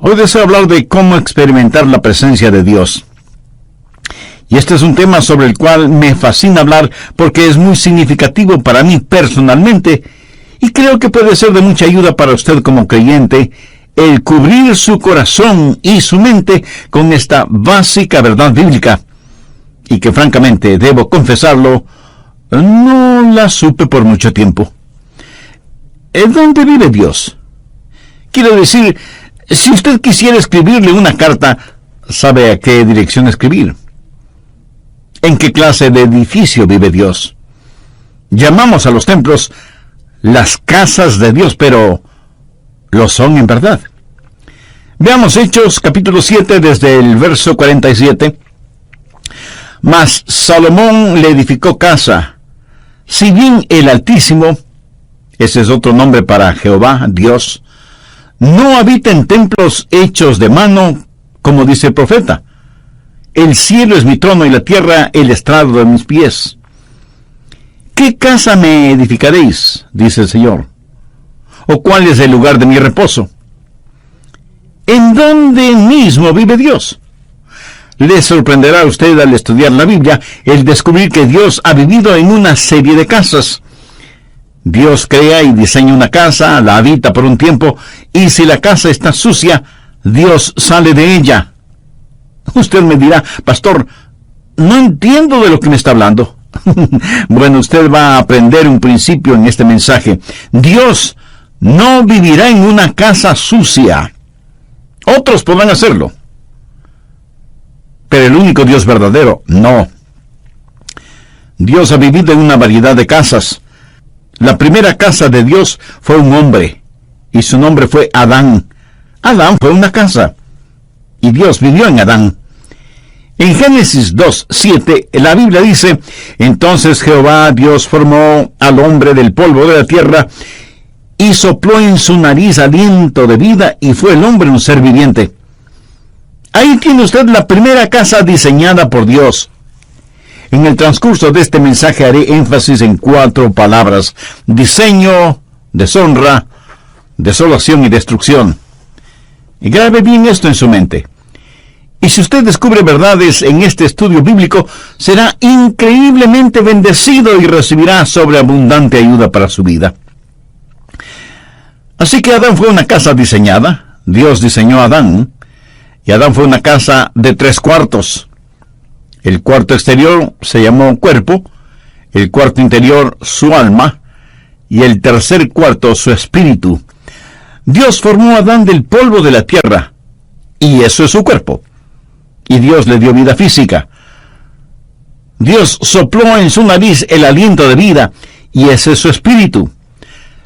Hoy deseo hablar de cómo experimentar la presencia de Dios. Y este es un tema sobre el cual me fascina hablar porque es muy significativo para mí personalmente y creo que puede ser de mucha ayuda para usted como creyente el cubrir su corazón y su mente con esta básica verdad bíblica y que francamente, debo confesarlo, no la supe por mucho tiempo. ¿Dónde vive Dios? Quiero decir, si usted quisiera escribirle una carta, ¿sabe a qué dirección escribir? ¿En qué clase de edificio vive Dios? Llamamos a los templos las casas de Dios, pero ¿lo son en verdad? Veamos Hechos capítulo 7 desde el verso 47. Mas Salomón le edificó casa, si bien el Altísimo, ese es otro nombre para Jehová, Dios, no habita en templos hechos de mano, como dice el profeta. El cielo es mi trono y la tierra el estrado de mis pies. ¿Qué casa me edificaréis? Dice el Señor. ¿O cuál es el lugar de mi reposo? ¿En dónde mismo vive Dios? Le sorprenderá a usted al estudiar la Biblia el descubrir que Dios ha vivido en una serie de casas. Dios crea y diseña una casa, la habita por un tiempo, y si la casa está sucia, Dios sale de ella. Usted me dirá, pastor, no entiendo de lo que me está hablando. Bueno, usted va a aprender un principio en este mensaje. Dios no vivirá en una casa sucia. Otros podrán hacerlo, pero el único Dios verdadero, no. Dios ha vivido en una variedad de casas. La primera casa de Dios fue un hombre, y su nombre fue Adán. Adán fue una casa, y Dios vivió en Adán. En Génesis 2:7, la Biblia dice, entonces Jehová Dios formó al hombre del polvo de la tierra, y sopló en su nariz aliento de vida, y fue el hombre un ser viviente. Ahí tiene usted la primera casa diseñada por Dios. En el transcurso de este mensaje haré énfasis en 4 palabras: diseño, deshonra, desolación y destrucción. Y grabe bien esto en su mente. Y si usted descubre verdades en este estudio bíblico, será increíblemente bendecido y recibirá sobreabundante ayuda para su vida. Así que Adán fue una casa diseñada. Dios diseñó a Adán. Y Adán fue una casa de 3 cuartos. El cuarto exterior se llamó cuerpo, el cuarto interior su alma, y el tercer cuarto su espíritu. Dios formó a Adán del polvo de la tierra, y eso es su cuerpo. Y Dios le dio vida física. Dios sopló en su nariz el aliento de vida, y ese es su espíritu.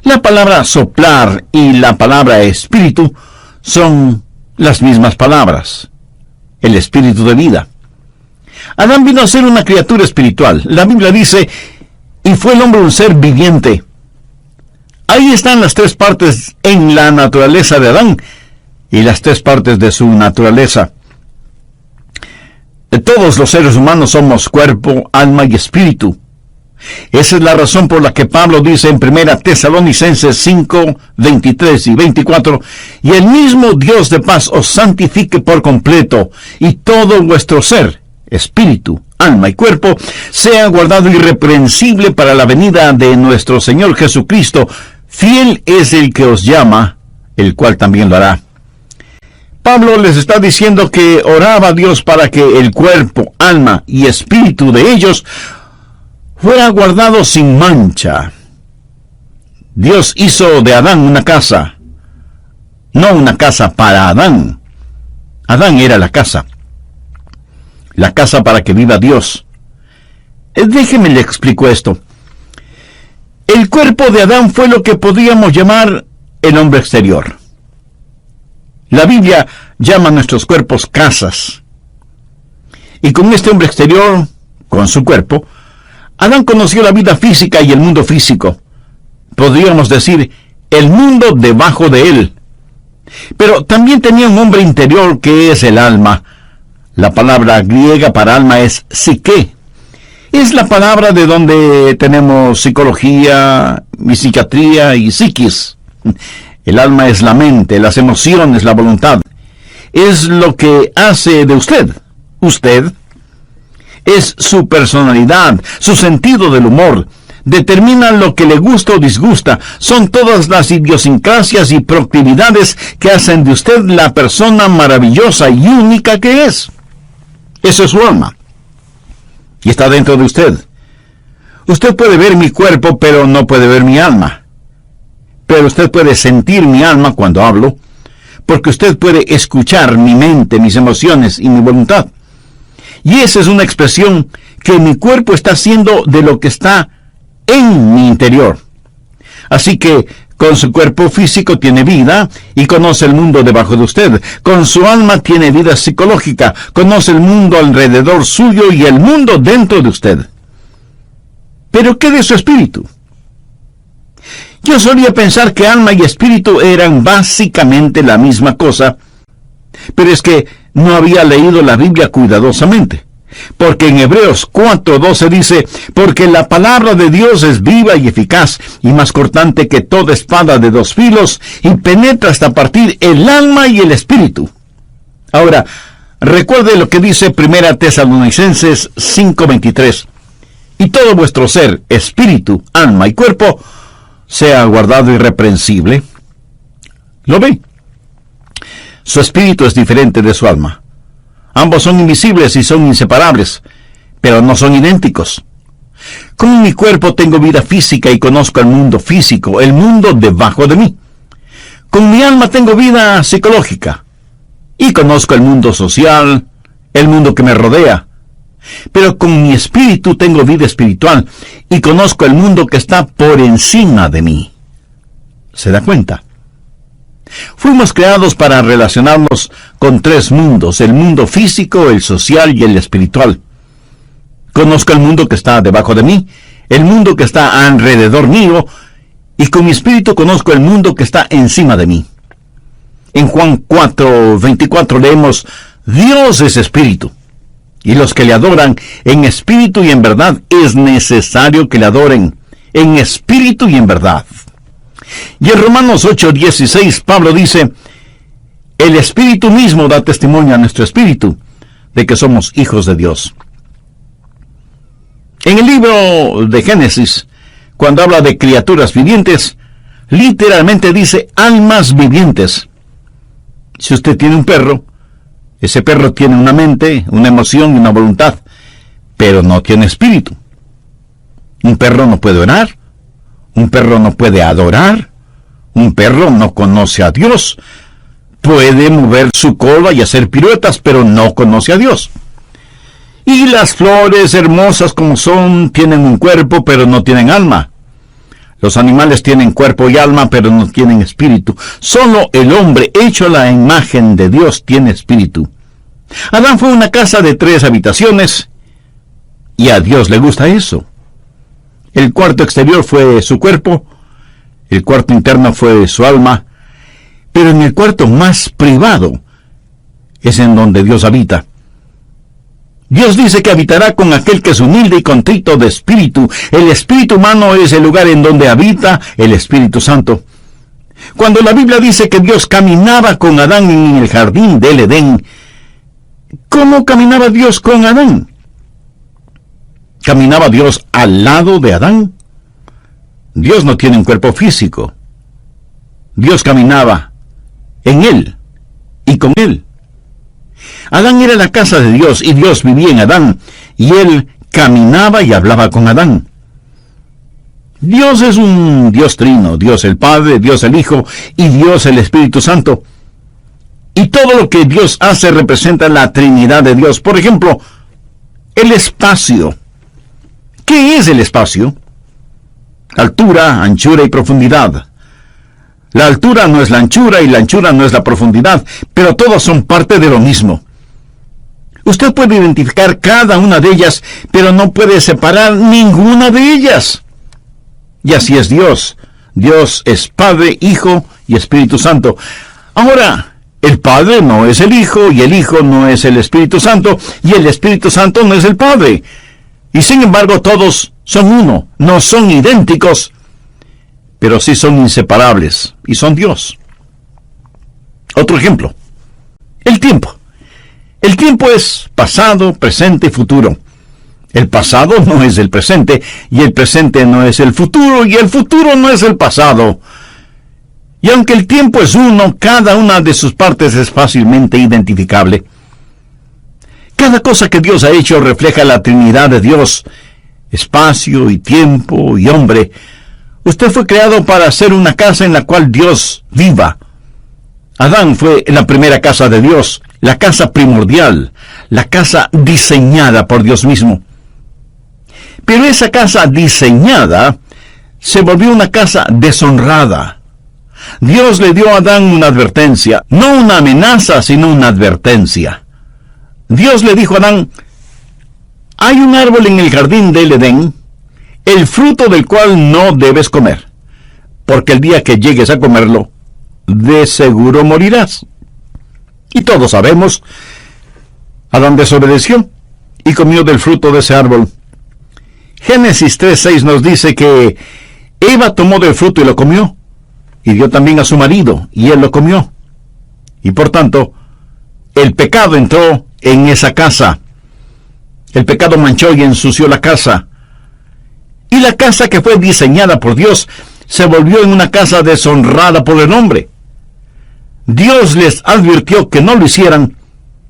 La palabra soplar y la palabra espíritu son las mismas palabras, el espíritu de vida. Adán vino a ser una criatura espiritual. La Biblia dice, y fue el hombre un ser viviente. Ahí están las 3 partes en la naturaleza de Adán y las 3 partes de su naturaleza. Todos los seres humanos somos cuerpo, alma y espíritu. Esa es la razón por la que Pablo dice en 1 Tesalonicenses 5, 23 y 24, y el mismo Dios de paz os santifique por completo, y todo vuestro ser, espíritu, alma y cuerpo, sea guardado irreprensible para la venida de nuestro Señor Jesucristo. Fiel es el que os llama, el cual también lo hará. Pablo les está diciendo que oraba a Dios para que el cuerpo, alma y espíritu de ellos fuera guardado sin mancha. Dios hizo de Adán una casa, no una casa para Adán. Adán era la casa para que viva Dios. Déjeme le explico esto. El cuerpo de Adán fue lo que podríamos llamar el hombre exterior. La Biblia llama a nuestros cuerpos casas. Y con este hombre exterior, con su cuerpo, Adán conoció la vida física y el mundo físico. Podríamos decir, el mundo debajo de él. Pero también tenía un hombre interior que es el alma. La palabra griega para alma es psique. Es la palabra de donde tenemos psicología, y psiquiatría y psiquis. El alma es la mente, las emociones, la voluntad. es lo que hace de usted. Usted es su personalidad, su sentido del humor. Determina lo que le gusta o disgusta. Son todas las idiosincrasias y proclividades que hacen de usted la persona maravillosa y única que es. Eso es su alma. Y está dentro de usted. Usted puede ver mi cuerpo, pero no puede ver mi alma. Pero usted puede sentir mi alma cuando hablo, porque usted puede escuchar mi mente, mis emociones y mi voluntad. Y esa es una expresión que mi cuerpo está haciendo de lo que está en mi interior. Así que con su cuerpo físico tiene vida y conoce el mundo debajo de usted. Con su alma tiene vida psicológica, conoce el mundo alrededor suyo y el mundo dentro de usted. ¿Pero qué de su espíritu? Yo solía pensar que alma y espíritu eran básicamente la misma cosa, pero es que no había leído la Biblia cuidadosamente. Porque en Hebreos 4:12 dice, porque la palabra de Dios es viva y eficaz, y más cortante que toda espada de dos filos, y penetra hasta partir el alma y el espíritu. Ahora, recuerde lo que dice 1 Tesalonicenses 5:23, y todo vuestro ser, espíritu, alma y cuerpo, sea guardado irreprensible. ¿Lo ve? Su espíritu es diferente de su alma. Ambos son invisibles y son inseparables, pero no son idénticos. Con mi cuerpo tengo vida física y conozco el mundo físico, el mundo debajo de mí. Con mi alma tengo vida psicológica y conozco el mundo social, el mundo que me rodea. Pero con mi espíritu tengo vida espiritual y conozco el mundo que está por encima de mí. ¿Se da cuenta? Fuimos creados para relacionarnos con tres mundos, el mundo físico, el social y el espiritual. Conozco el mundo que está debajo de mí, el mundo que está alrededor mío, y con mi espíritu conozco el mundo que está encima de mí. En Juan 4:24 leemos, Dios es espíritu, y los que le adoran en espíritu y en verdad es necesario que le adoren en espíritu y en verdad. Y en Romanos 8:16 Pablo dice, el espíritu mismo da testimonio a nuestro espíritu de que somos hijos de Dios. En el libro de Génesis, cuando habla de criaturas vivientes, literalmente dice almas vivientes. Si usted tiene un perro, ese perro tiene una mente, una emoción y una voluntad, pero no tiene espíritu. Un perro no puede orar, un perro no puede adorar, un perro no conoce a Dios. Puede mover su cola y hacer piruetas, pero no conoce a Dios. Y las flores, hermosas como son, tienen un cuerpo, pero no tienen alma. Los animales tienen cuerpo y alma, pero no tienen espíritu. Solo el hombre, hecho a la imagen de Dios, tiene espíritu. Adán fue una casa de 3 habitaciones, y a Dios le gusta eso. El cuarto exterior fue su cuerpo, el cuarto interno fue su alma, pero en el cuarto más privado es en donde Dios habita. Dios dice que habitará con aquel que es humilde y contrito de espíritu. El espíritu humano es el lugar en donde habita el Espíritu Santo. Cuando la Biblia dice que Dios caminaba con Adán en el jardín del Edén, ¿cómo caminaba Dios con Adán? ¿Caminaba Dios al lado de Adán? Dios no tiene un cuerpo físico. Dios caminaba en él y con él. Adán era la casa de Dios y Dios vivía en Adán, y él caminaba y hablaba con Adán. Dios es un Dios trino, Dios el Padre, Dios el Hijo y Dios el Espíritu Santo. Y todo lo que Dios hace representa la Trinidad de Dios. Por ejemplo, el espacio. ¿Qué es el espacio? Altura, anchura y profundidad. La altura no es la anchura y la anchura no es la profundidad, pero todas son parte de lo mismo. Usted puede identificar cada una de ellas, pero no puede separar ninguna de ellas. Y así es Dios. Dios es Padre, Hijo y Espíritu Santo. Ahora, el Padre no es el Hijo, y el Hijo no es el Espíritu Santo, y el Espíritu Santo no es el Padre. Y sin embargo, todos son uno, no son idénticos, pero sí son inseparables, y son Dios. Otro ejemplo. El tiempo. El tiempo es pasado, presente y futuro. El pasado no es el presente, y el presente no es el futuro, y el futuro no es el pasado. Y aunque el tiempo es uno, cada una de sus partes es fácilmente identificable. Cada cosa que Dios ha hecho refleja la Trinidad de Dios. Espacio y tiempo y hombre. Usted fue creado para hacer una casa en la cual Dios viva. Adán fue la primera casa de Dios, la casa primordial, la casa diseñada por Dios mismo. Pero esa casa diseñada se volvió una casa deshonrada. Dios le dio a Adán una advertencia, no una amenaza, sino una advertencia. Dios le dijo a Adán: hay un árbol en el jardín del Edén, el fruto del cual no debes comer, porque el día que llegues a comerlo, de seguro morirás. Y todos sabemos, Adán desobedeció y comió del fruto de ese árbol. Génesis 3:6 nos dice que Eva tomó del fruto y lo comió, y dio también a su marido, y él lo comió. Y por tanto, el pecado entró en esa casa. El pecado manchó y ensució la casa. Y la casa que fue diseñada por Dios se volvió en una casa deshonrada por el hombre. Dios les advirtió que no lo hicieran,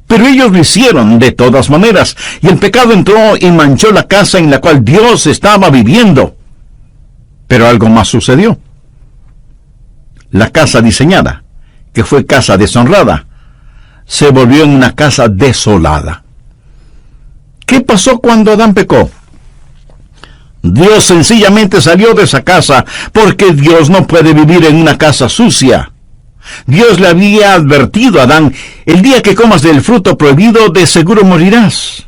pero ellos lo hicieron de todas maneras, y el pecado entró y manchó la casa en la cual Dios estaba viviendo. Pero algo más sucedió. La casa diseñada, que fue casa deshonrada, se volvió en una casa desolada. ¿Qué pasó cuando Adán pecó? Dios sencillamente salió de esa casa, porque Dios no puede vivir en una casa sucia. Dios le había advertido a Adán: el día que comas del fruto prohibido, de seguro morirás.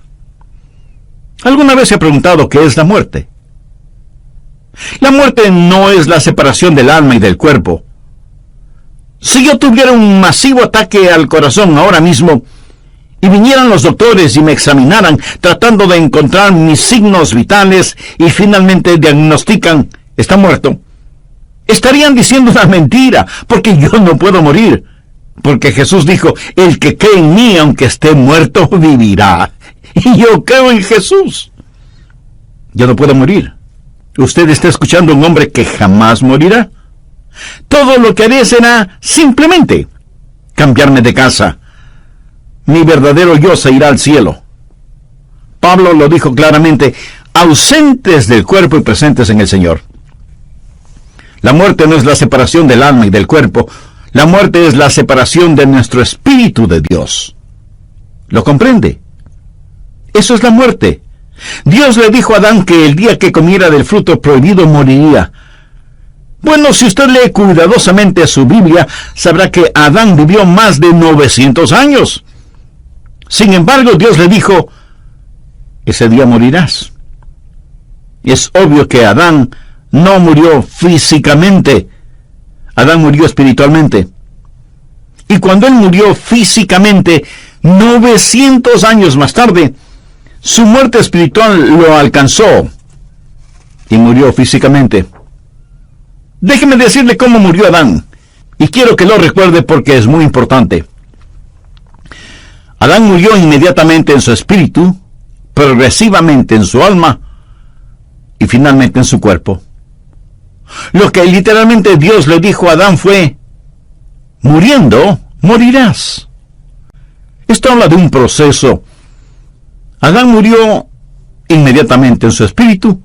¿Alguna vez se ha preguntado qué es la muerte? La muerte no es la separación del alma y del cuerpo. Si yo tuviera un masivo ataque al corazón ahora mismo, y vinieran los doctores y me examinaran tratando de encontrar mis signos vitales y finalmente diagnostican: está muerto, estarían diciendo una mentira, porque yo no puedo morir. Porque Jesús dijo: el que cree en mí, aunque esté muerto, vivirá. Y yo creo en Jesús. Yo no puedo morir. Usted está escuchando a un hombre que jamás morirá. Todo lo que haré será simplemente cambiarme de casa. Mi verdadero yo se irá al cielo. Pablo lo dijo claramente: ausentes del cuerpo y presentes en el Señor. La muerte no es la separación del alma y del cuerpo. La muerte es la separación de nuestro espíritu de Dios. ¿Lo comprende? Eso es la muerte. Dios le dijo a Adán que el día que comiera del fruto prohibido moriría. Bueno, si usted lee cuidadosamente su Biblia, sabrá que Adán vivió más de 900 años. Sin embargo, Dios le dijo: ese día morirás. Es obvio que Adán no murió físicamente. Adán murió espiritualmente. Y cuando él murió físicamente, 900 años más tarde, su muerte espiritual lo alcanzó y murió físicamente. Déjeme decirle cómo murió Adán, y quiero que lo recuerde porque es muy importante. Adán murió inmediatamente en su espíritu, progresivamente en su alma y finalmente en su cuerpo. Lo que literalmente Dios le dijo a Adán fue: muriendo, morirás. Esto habla de un proceso. Adán murió inmediatamente en su espíritu,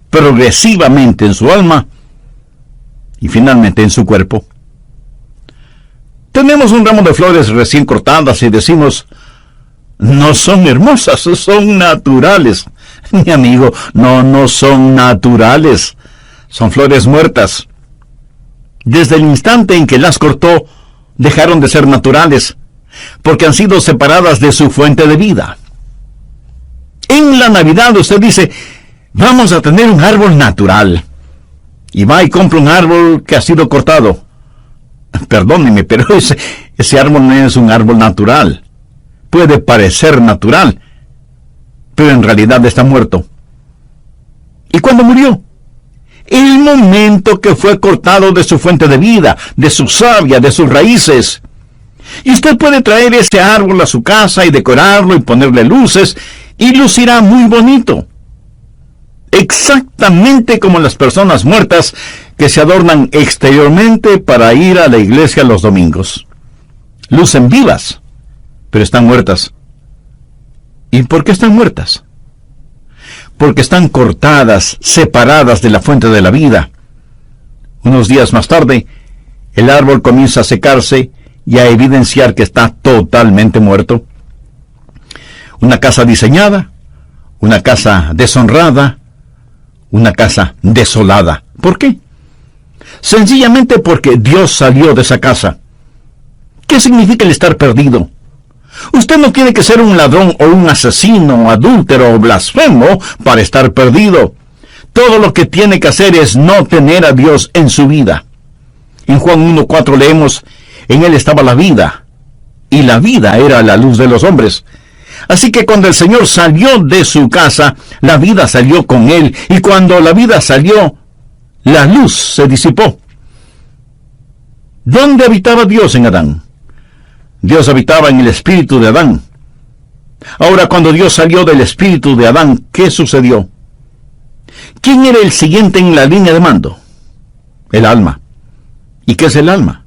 progresivamente en su alma y finalmente en su cuerpo. Tenemos un ramo de flores recién cortadas y decimos: no son hermosas, son naturales. Mi amigo, no son naturales. Son flores muertas. Desde el instante en que las cortó, dejaron de ser naturales, porque han sido separadas de su fuente de vida. En la Navidad usted dice: vamos a tener un árbol natural. Y va y compra un árbol que ha sido cortado. Perdóneme, pero ese árbol no es un árbol natural. Puede parecer natural, pero en realidad está muerto. ¿Y cuándo murió? El momento que fue cortado de su fuente de vida, de su savia, de sus raíces. Y usted puede traer ese árbol a su casa y decorarlo y ponerle luces, y lucirá muy bonito. Exactamente como las personas muertas que se adornan exteriormente para ir a la iglesia los domingos. Lucen vivas, pero están muertas. ¿Y por qué están muertas? Porque están cortadas, separadas de la fuente de la vida. Unos días más tarde, el árbol comienza a secarse y a evidenciar que está totalmente muerto. Una casa diseñada, una casa deshonrada, una casa desolada. ¿Por qué? Sencillamente porque Dios salió de esa casa. ¿Qué significa el estar perdido? Usted no tiene que ser un ladrón o un asesino, adúltero o blasfemo para estar perdido. Todo lo que tiene que hacer es no tener a Dios en su vida. En Juan 1:4 leemos: en él estaba la vida, y la vida era la luz de los hombres. Así que cuando el Señor salió de su casa, la vida salió con él, y cuando la vida salió, la luz se disipó. ¿Dónde habitaba Dios en Adán? Dios habitaba en el espíritu de Adán. Ahora, cuando Dios salió del espíritu de Adán, ¿qué sucedió? ¿Quién era el siguiente en la línea de mando? El alma. ¿Y qué es el alma?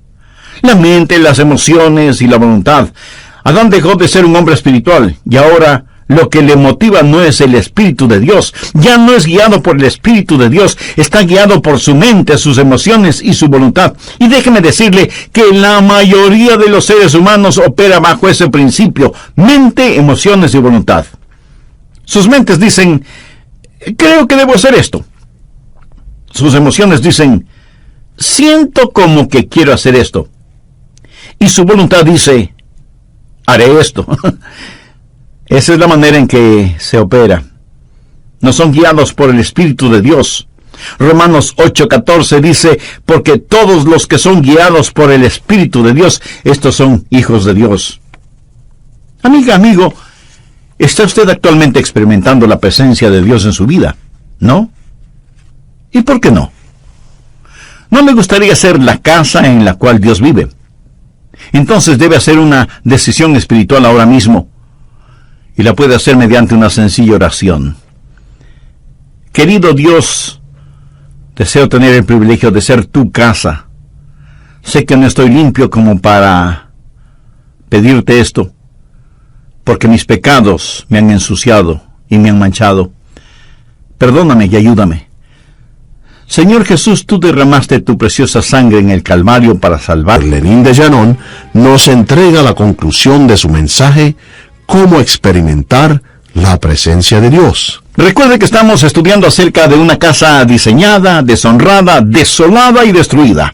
La mente, las emociones y la voluntad. Adán dejó de ser un hombre espiritual, y ahora lo que le motiva no es el Espíritu de Dios. Ya no es guiado por el Espíritu de Dios, está guiado por su mente, sus emociones y su voluntad. Y déjeme decirle que la mayoría de los seres humanos opera bajo ese principio: mente, emociones y voluntad. Sus mentes dicen: creo que debo hacer esto. Sus emociones dicen: siento como que quiero hacer esto. Y su voluntad dice: haré esto. Esa es la manera en que se opera. No son guiados por el Espíritu de Dios. Romanos 8:14 dice: porque todos los que son guiados por el Espíritu de Dios, estos son hijos de Dios. Amiga, amigo, ¿está usted actualmente experimentando la presencia de Dios en su vida? ¿No? ¿Y por qué no? ¿No le gustaría ser la casa en la cual Dios vive? Entonces debe hacer una decisión espiritual ahora mismo, y la puede hacer mediante una sencilla oración. Querido Dios, deseo tener el privilegio de ser tu casa. Sé que no estoy limpio como para pedirte esto, porque mis pecados me han ensuciado y me han manchado. Perdóname y ayúdame. Señor Jesús, tú derramaste tu preciosa sangre en el Calvario para salvar. Lenín de Llanón nos entrega la conclusión de su mensaje: cómo experimentar la presencia de Dios. Recuerde que estamos estudiando acerca de una casa diseñada, deshonrada, desolada y destruida.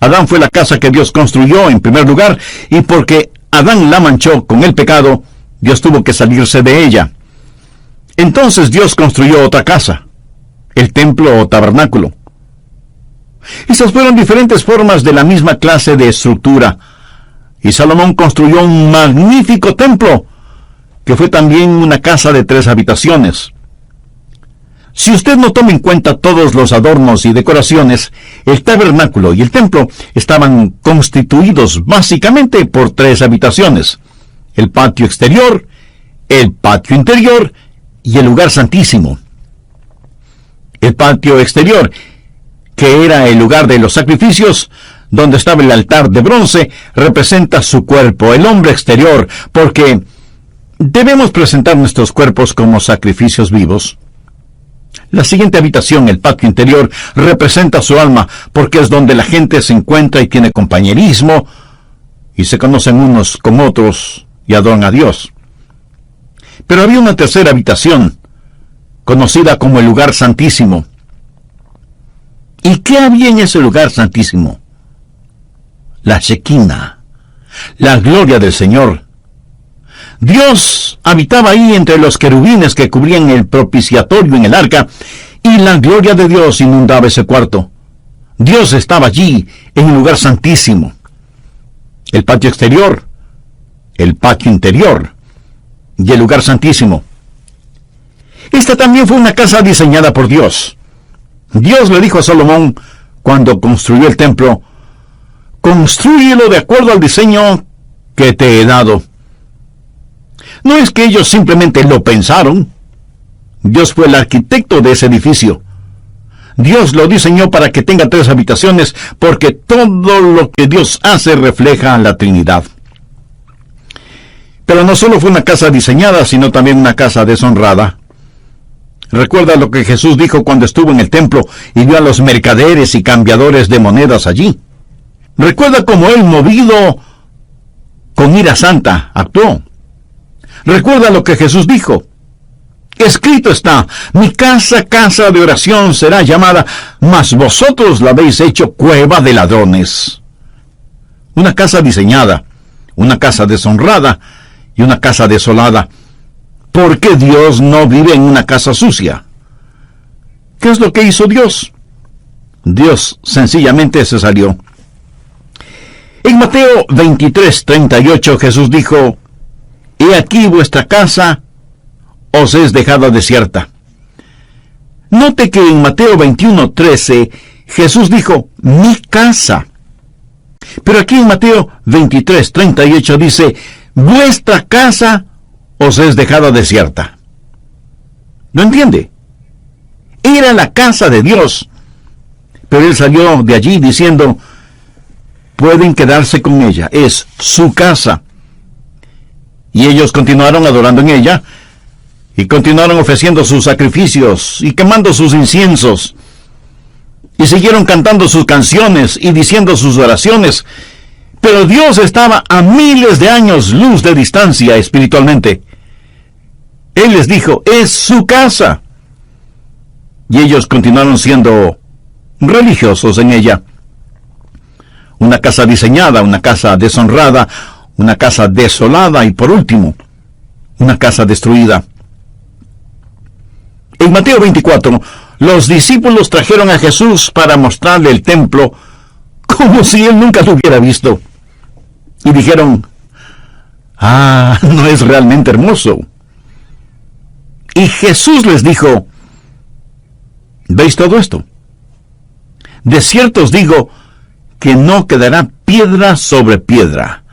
Adán fue la casa que Dios construyó en primer lugar, y porque Adán la manchó con el pecado, Dios tuvo que salirse de ella. Entonces Dios construyó otra casa, el templo o tabernáculo. Estas fueron diferentes formas de la misma clase de estructura, y Salomón construyó un magnífico templo, que fue también una casa de 3 habitaciones. Si usted no toma en cuenta todos los adornos y decoraciones, el tabernáculo y el templo estaban constituidos básicamente por 3 habitaciones: el patio exterior, el patio interior y el lugar santísimo. El patio exterior, que era el lugar de los sacrificios, donde estaba el altar de bronce, representa su cuerpo, el hombre exterior, porque debemos presentar nuestros cuerpos como sacrificios vivos. La siguiente habitación, el patio interior, representa su alma, porque es donde la gente se encuentra y tiene compañerismo, y se conocen unos con otros y adoran a Dios. Pero había una tercera habitación, conocida como el lugar santísimo. ¿Y qué había en ese lugar santísimo? La Shekinah, la gloria del Señor. Dios habitaba ahí entre los querubines que cubrían el propiciatorio en el arca, y la gloria de Dios inundaba ese cuarto. Dios estaba allí, en un lugar santísimo. El patio exterior, el patio interior y el lugar santísimo. Esta también fue una casa diseñada por Dios. Dios le dijo a Salomón, cuando construyó el templo: «Constrúyelo de acuerdo al diseño que te he dado. No es que ellos simplemente lo pensaron. Dios fue el arquitecto de ese edificio. Dios lo diseñó para que tenga 3 habitaciones, porque todo lo que Dios hace refleja a la Trinidad. Pero no solo fue una casa diseñada, sino también una casa deshonrada. Recuerda lo que Jesús dijo cuando estuvo en el templo y vio a los mercaderes y cambiadores de monedas allí. Recuerda cómo él, movido con ira santa, actuó. Recuerda lo que Jesús dijo. Escrito está: mi casa, casa de oración será llamada, mas vosotros la habéis hecho cueva de ladrones. Una casa diseñada, una casa deshonrada y una casa desolada. ¿Por qué Dios no vive en una casa sucia? ¿Qué es lo que hizo Dios? Dios sencillamente se salió. En Mateo 23:38 Jesús dijo: he aquí vuestra casa os es dejada desierta. Note que en Mateo 21:13 Jesús dijo: mi casa. Pero aquí en Mateo 23:38 dice: vuestra casa os es dejada desierta. ¿No entiende? Era la casa de Dios, pero él salió de allí diciendo: pueden quedarse con ella, es su casa. Y ellos continuaron adorando en ella, y continuaron ofreciendo sus sacrificios y quemando sus inciensos, y siguieron cantando sus canciones y diciendo sus oraciones. Pero Dios estaba a miles de años luz de distancia espiritualmente. Él les dijo: es su casa. Y ellos continuaron siendo religiosos en ella. Una casa diseñada, una casa deshonrada, una casa desolada y, por último, una casa destruida. En Mateo 24, los discípulos trajeron a Jesús para mostrarle el templo como si él nunca lo hubiera visto. Y dijeron: no es realmente hermoso. Y Jesús les dijo: ¿veis todo esto? De cierto os digo que no quedará piedra sobre piedra.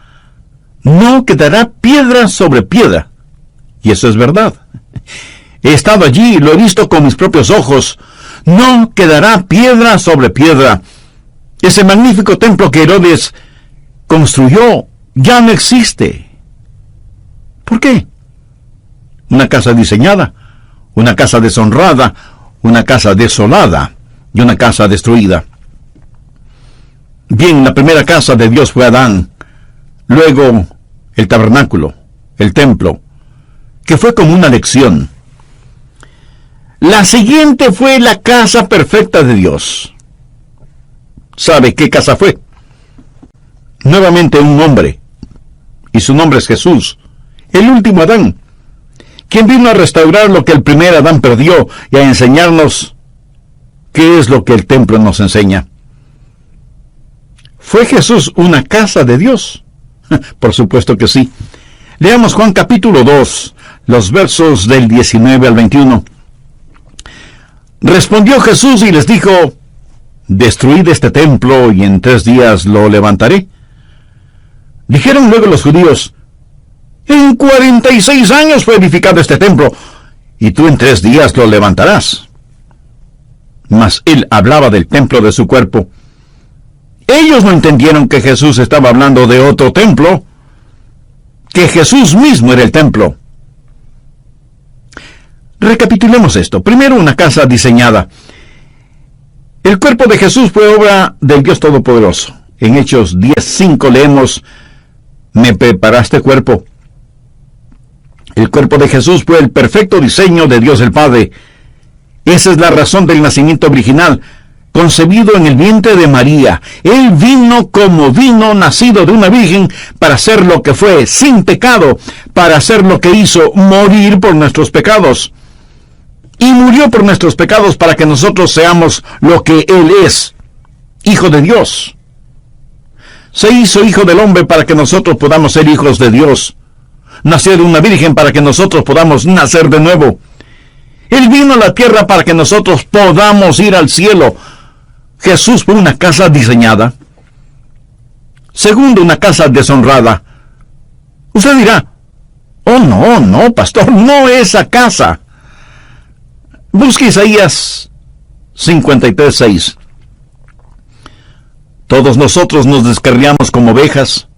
No quedará piedra sobre piedra. Y eso es verdad. He estado allí y lo he visto con mis propios ojos. No quedará piedra sobre piedra. Ese magnífico templo que Herodes construyó ya no existe. ¿Por qué? Una casa diseñada, una casa deshonrada, una casa desolada y una casa destruida. Bien, la primera casa de Dios fue Adán, luego el tabernáculo, el templo, que fue como una lección. La siguiente fue la casa perfecta de Dios. ¿Sabe qué casa fue? Nuevamente un hombre, y su nombre es Jesús, el último Adán, quien vino a restaurar lo que el primer Adán perdió y a enseñarnos qué es lo que el templo nos enseña. ¿Fue Jesús una casa de Dios? Por supuesto que sí. Leamos Juan capítulo 2, los versos del 19 al 21. Respondió Jesús y les dijo: destruid este templo y en 3 días lo levantaré. Dijeron luego los judíos: en 46 años fue edificado este templo, y tú en 3 días lo levantarás. Mas él hablaba del templo de su cuerpo. Ellos no entendieron que Jesús estaba hablando de otro templo, que Jesús mismo era el templo. Recapitulemos esto. Primero, una casa diseñada. El cuerpo de Jesús fue obra del Dios Todopoderoso. En Hechos 10:5 leemos: me preparaste cuerpo. El cuerpo de Jesús fue el perfecto diseño de Dios el Padre. Esa es la razón del nacimiento original, concebido en el vientre de María. Él vino como vino, nacido de una virgen, para hacer lo que fue, sin pecado, para hacer lo que hizo, morir por nuestros pecados. Y murió por nuestros pecados para que nosotros seamos lo que Él es, Hijo de Dios. Se hizo Hijo del Hombre para que nosotros podamos ser hijos de Dios. Nació de una virgen para que nosotros podamos nacer de nuevo. Él vino a la tierra para que nosotros podamos ir al cielo. Jesús fue una casa diseñada. Segundo, una casa deshonrada. Usted dirá, oh no, pastor, no esa casa. Busque Isaías 53:6. Todos nosotros nos descarriamos como ovejas,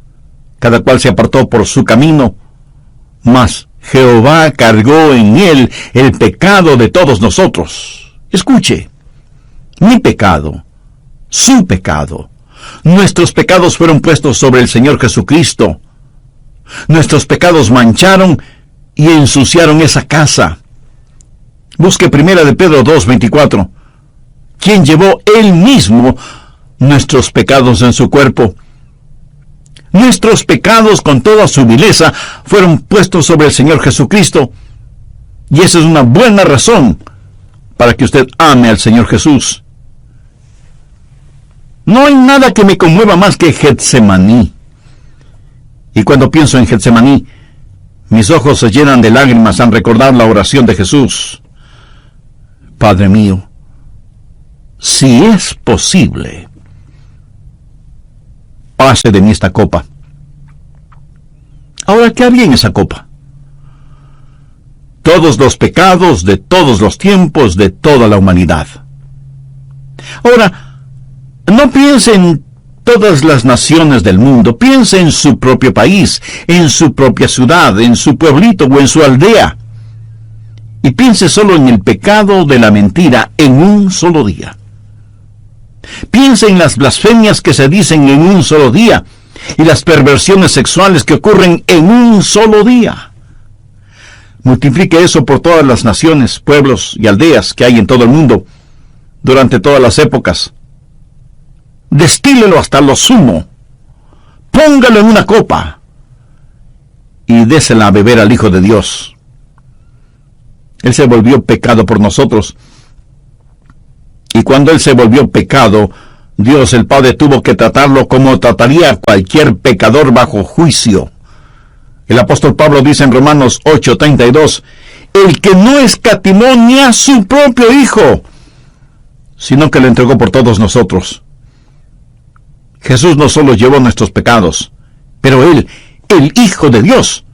cada cual se apartó por su camino, mas Jehová cargó en él el pecado de todos nosotros. Escuche, mi pecado, su pecado, nuestros pecados fueron puestos sobre el Señor Jesucristo. Nuestros pecados mancharon y ensuciaron esa casa. Busque 1 de Pedro 2:24, quien llevó él mismo nuestros pecados en su cuerpo. Nuestros pecados con toda su vileza fueron puestos sobre el Señor Jesucristo, y esa es una buena razón para que usted ame al Señor Jesús. No hay nada que me conmueva más que Getsemaní. Y cuando pienso en Getsemaní, mis ojos se llenan de lágrimas al recordar la oración de Jesús. Padre mío, si es posible, pase de mí esta copa. Ahora, ¿qué haría en esa copa? Todos los pecados de todos los tiempos de toda la humanidad. Ahora, no piense en todas las naciones del mundo, piense en su propio país, en su propia ciudad, en su pueblito o en su aldea. Y piense solo en el pecado de la mentira en un solo día. Piense en las blasfemias que se dicen en un solo día y las perversiones sexuales que ocurren en un solo día. Multiplique eso por todas las naciones, pueblos y aldeas que hay en todo el mundo durante todas las épocas. Destílelo hasta lo sumo. Póngalo en una copa y désela a beber al Hijo de Dios. Él se volvió pecado por nosotros. Y cuando Él se volvió pecado, Dios el Padre tuvo que tratarlo como trataría a cualquier pecador bajo juicio. El apóstol Pablo dice en Romanos 8:32, el que no escatimó ni a su propio Hijo, sino que lo entregó por todos nosotros. Jesús no solo llevó nuestros pecados, pero Él, el Hijo de Dios,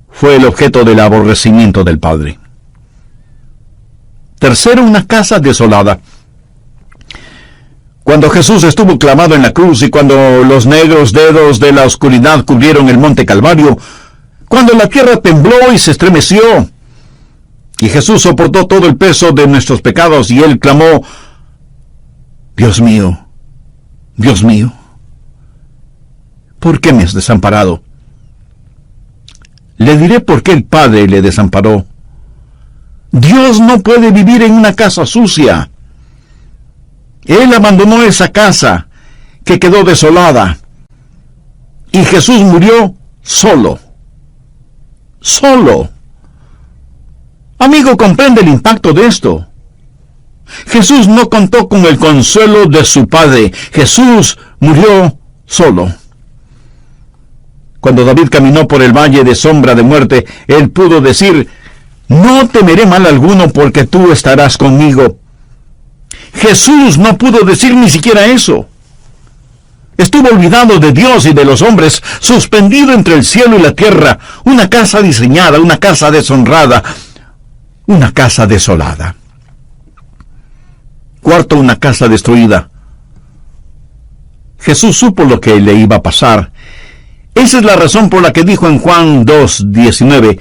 fue el objeto del aborrecimiento del Padre. Tercero, una casa desolada. Cuando Jesús estuvo clavado en la cruz y cuando los negros dedos de la oscuridad cubrieron el monte Calvario, cuando la tierra tembló y se estremeció, y Jesús soportó todo el peso de nuestros pecados, y Él clamó, Dios mío, ¿por qué me has desamparado? Le diré por qué el Padre le desamparó. Dios no puede vivir en una casa sucia. Él abandonó esa casa que quedó desolada. Y Jesús murió solo. Solo. Amigo, comprende el impacto de esto. Jesús no contó con el consuelo de su Padre. Jesús murió solo. Cuando David caminó por el valle de sombra de muerte, él pudo decir, no temeré mal alguno porque tú estarás conmigo. Jesús no pudo decir ni siquiera eso. Estuvo olvidado de Dios y de los hombres, suspendido entre el cielo y la tierra, una casa diseñada, una casa deshonrada, una casa desolada. Cuarto, una casa destruida. Jesús supo lo que le iba a pasar. Esa es la razón por la que dijo en Juan 2:19,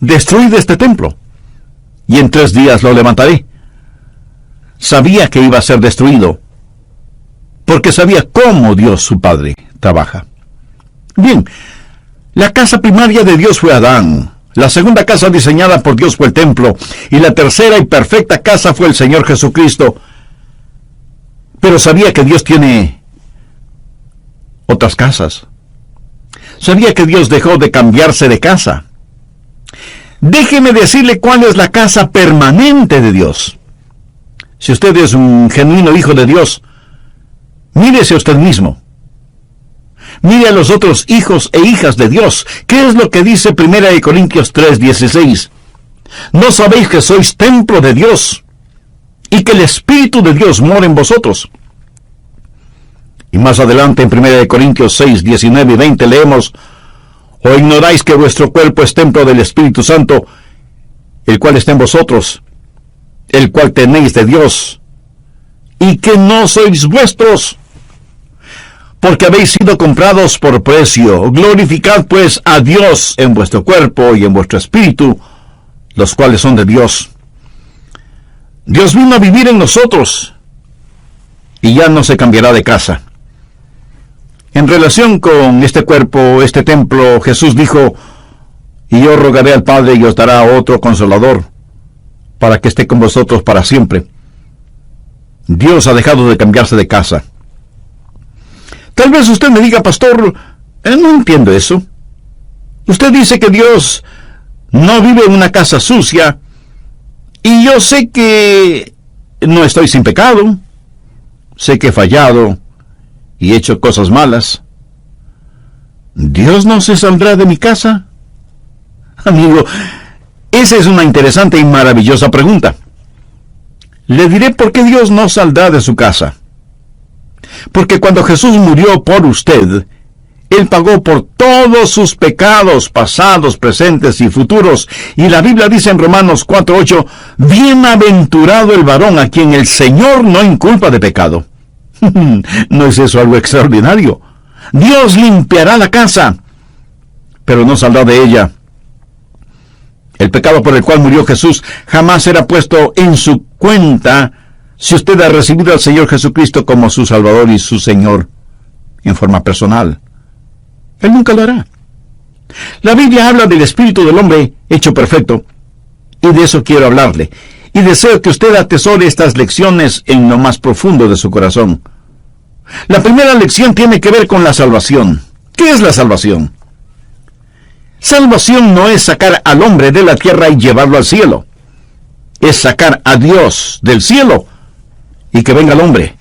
destruid este templo, y en 3 días lo levantaré. Sabía que iba a ser destruido, porque sabía cómo Dios su Padre trabaja. Bien, la casa primaria de Dios fue Adán, la segunda casa diseñada por Dios fue el templo, y la tercera y perfecta casa fue el Señor Jesucristo. Pero sabía que Dios tiene otras casas. Sabía que Dios dejó de cambiarse de casa. Déjeme decirle cuál es la casa permanente de Dios. Si usted es un genuino hijo de Dios, mírese a usted mismo. Mire a los otros hijos e hijas de Dios. ¿Qué es lo que dice 1 Corintios 3:16? ¿No sabéis que sois templo de Dios y que el Espíritu de Dios mora en vosotros? Y más adelante en 1 Corintios 6:19 y 20 leemos, ¿O ignoráis que vuestro cuerpo es templo del Espíritu Santo, el cual está en vosotros, el cual tenéis de Dios, y que no sois vuestros? Porque habéis sido comprados por precio. Glorificad pues a Dios en vuestro cuerpo y en vuestro espíritu, los cuales son de Dios. Dios vino a vivir en nosotros, y ya no se cambiará de casa. En relación con este cuerpo, este templo, Jesús dijo: y yo rogaré al Padre y os dará otro Consolador, para que esté con vosotros para siempre. Dios ha dejado de cambiarse de casa. Tal vez usted me diga: pastor, no entiendo eso. Usted dice que Dios no vive en una casa sucia, y yo sé que no estoy sin pecado, sé que he fallado y he hecho cosas malas. ¿Dios no se saldrá de mi casa? Amigo, esa es una interesante y maravillosa pregunta. Le diré por qué Dios no saldrá de su casa. Porque cuando Jesús murió por usted, Él pagó por todos sus pecados pasados, presentes y futuros. Y la Biblia dice en Romanos 4:8, bienaventurado el varón a quien el Señor no inculpa de pecado. ¿No es eso algo extraordinario? Dios limpiará la casa, pero no saldrá de ella. El pecado por el cual murió Jesús jamás será puesto en su cuenta si usted ha recibido al Señor Jesucristo como su Salvador y su Señor en forma personal. Él nunca lo hará. La Biblia habla del espíritu del hombre hecho perfecto, y de eso quiero hablarle. Y deseo que usted atesore estas lecciones en lo más profundo de su corazón. La primera lección tiene que ver con la salvación. ¿Qué es la salvación? Salvación no es sacar al hombre de la tierra y llevarlo al cielo. Es sacar a Dios del cielo y que venga el hombre.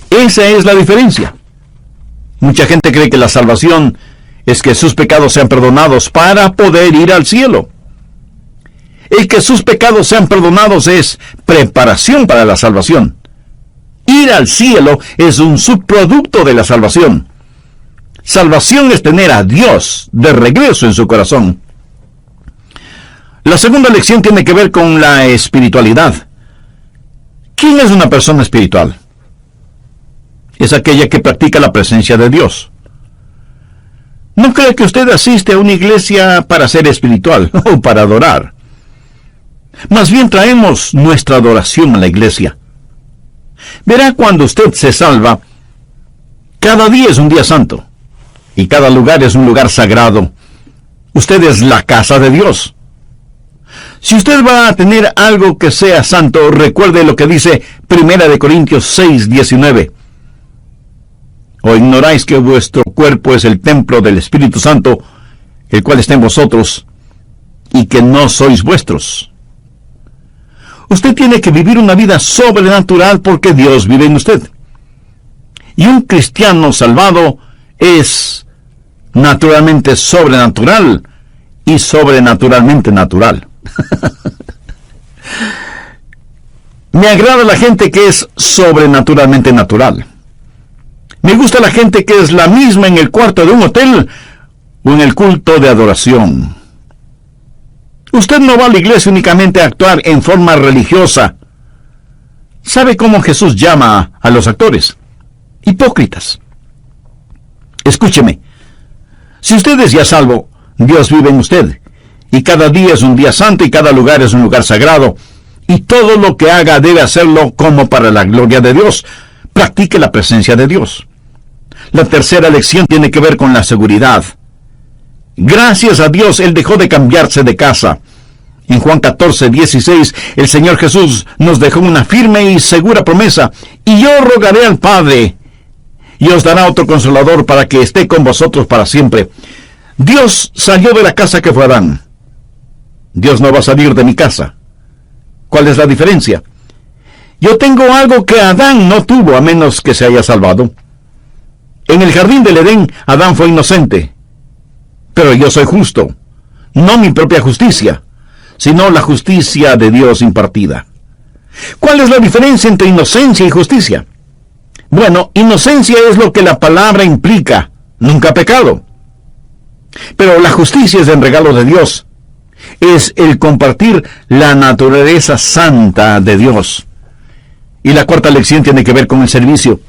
Esa es la diferencia. Mucha gente cree que la salvación es que sus pecados sean perdonados para poder ir al cielo. El que sus pecados sean perdonados es preparación para la salvación. Ir al cielo es un subproducto de la salvación. Salvación es tener a Dios de regreso en su corazón. La segunda lección tiene que ver con la espiritualidad. ¿Quién es una persona espiritual? Es aquella que practica la presencia de Dios. No creo que usted asiste a una iglesia para ser espiritual o para adorar. Más bien traemos nuestra adoración a la iglesia. Verá, cuando usted se salva, cada día es un día santo, y cada lugar es un lugar sagrado. Usted es la casa de Dios. Si usted va a tener algo que sea santo, recuerde lo que dice 1 Corintios 6:19. ¿O ignoráis que vuestro cuerpo es el templo del Espíritu Santo, el cual está en vosotros, y que no sois vuestros? Usted tiene que vivir una vida sobrenatural porque Dios vive en usted. Y un cristiano salvado es naturalmente sobrenatural y sobrenaturalmente natural. Me agrada la gente que es sobrenaturalmente natural. Me gusta la gente que es la misma en el cuarto de un hotel o en el culto de adoración. Usted no va a la iglesia únicamente a actuar en forma religiosa. ¿Sabe cómo Jesús llama a los actores? Hipócritas. Escúcheme. Si usted es ya salvo, Dios vive en usted. Y cada día es un día santo y cada lugar es un lugar sagrado. Y todo lo que haga debe hacerlo como para la gloria de Dios. Practique la presencia de Dios. La tercera lección tiene que ver con la seguridad. Gracias a Dios, Él dejó de cambiarse de casa. En Juan 14:16, el Señor Jesús nos dejó una firme y segura promesa. Y yo rogaré al Padre, y os dará otro Consolador para que esté con vosotros para siempre. Dios salió de la casa que fue Adán. Dios no va a salir de mi casa. ¿Cuál es la diferencia? Yo tengo algo que Adán no tuvo, a menos que se haya salvado. En el jardín del Edén, Adán fue inocente. Pero yo soy justo. No mi propia justicia, sino la justicia de Dios impartida. ¿Cuál es la diferencia entre inocencia y justicia? Bueno, inocencia es lo que la palabra implica, nunca pecado. Pero la justicia es el regalo de Dios. Es el compartir la naturaleza santa de Dios. Y la cuarta lección tiene que ver con el servicio.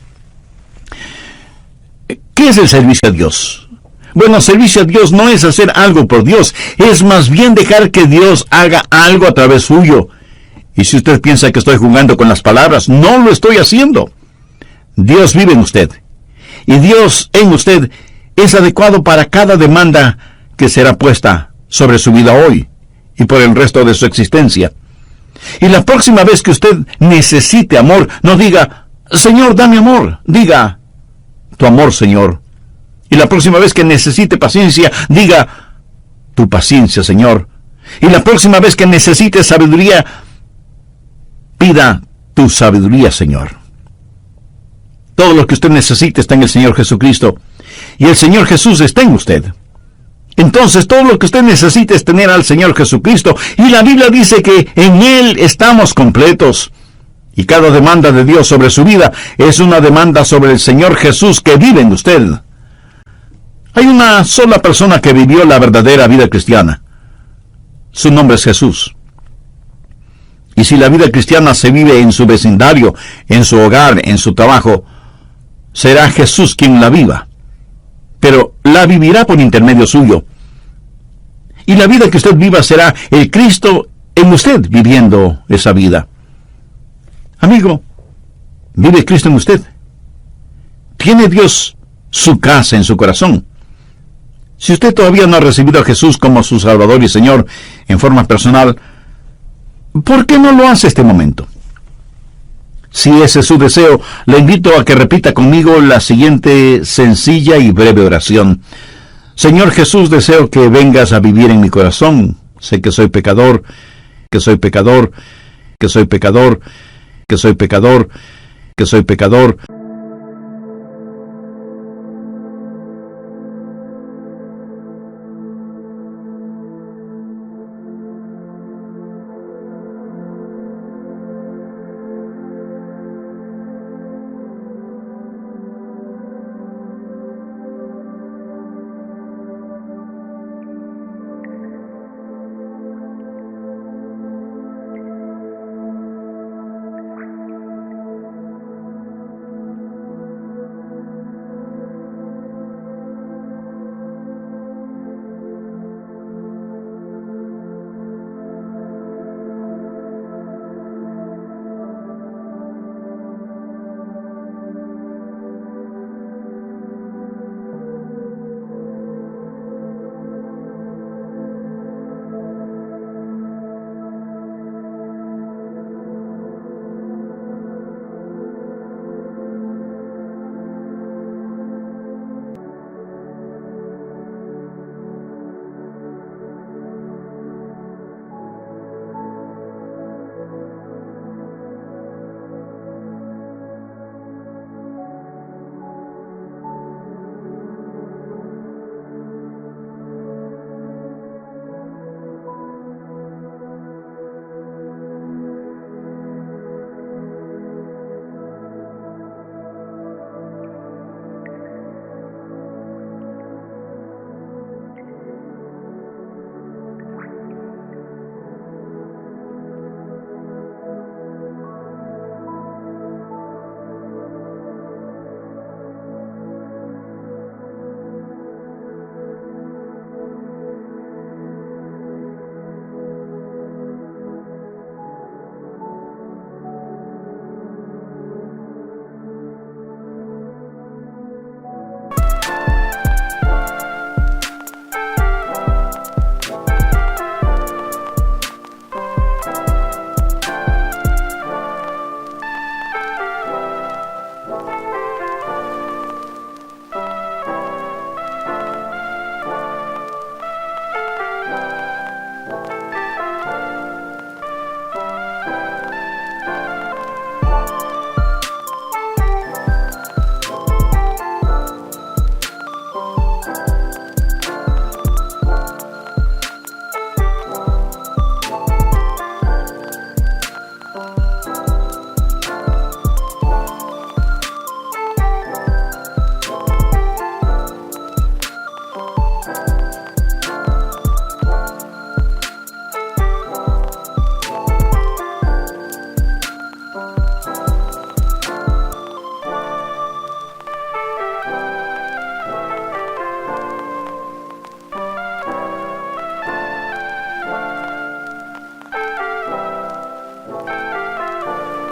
¿Qué es el servicio a Dios? Bueno, servicio a Dios no es hacer algo por Dios, es más bien dejar que Dios haga algo a través suyo. Y si usted piensa que estoy jugando con las palabras, no lo estoy haciendo. Dios vive en usted. Y Dios en usted es adecuado para cada demanda que será puesta sobre su vida hoy y por el resto de su existencia. Y la próxima vez que usted necesite amor, no diga, Señor, dame amor. Diga, tu amor, Señor. Y la próxima vez que necesite paciencia, diga, tu paciencia, Señor. Y la próxima vez que necesite sabiduría, pida tu sabiduría, Señor. Todo lo que usted necesite está en el Señor Jesucristo. Y el Señor Jesús está en usted. Entonces todo lo que usted necesita es tener al Señor Jesucristo. Y la Biblia dice que en Él estamos completos. Y cada demanda de Dios sobre su vida es una demanda sobre el Señor Jesús que vive en usted. Hay una sola persona que vivió la verdadera vida cristiana. Su nombre es Jesús. Y si la vida cristiana se vive en su vecindario, en su hogar, en su trabajo, será Jesús quien la viva. Pero la vivirá por intermedio suyo. Y la vida que usted viva será el Cristo en usted viviendo esa vida. Amigo, ¿vive Cristo en usted? ¿Tiene Dios su casa en su corazón? Si usted todavía no ha recibido a Jesús como su Salvador y Señor en forma personal, ¿por qué no lo hace este momento? Si ese es su deseo, le invito a que repita conmigo la siguiente sencilla y breve oración. Señor Jesús, deseo que vengas a vivir en mi corazón. Sé que soy pecador, que soy pecador, que soy pecador, que soy pecador, que soy pecador.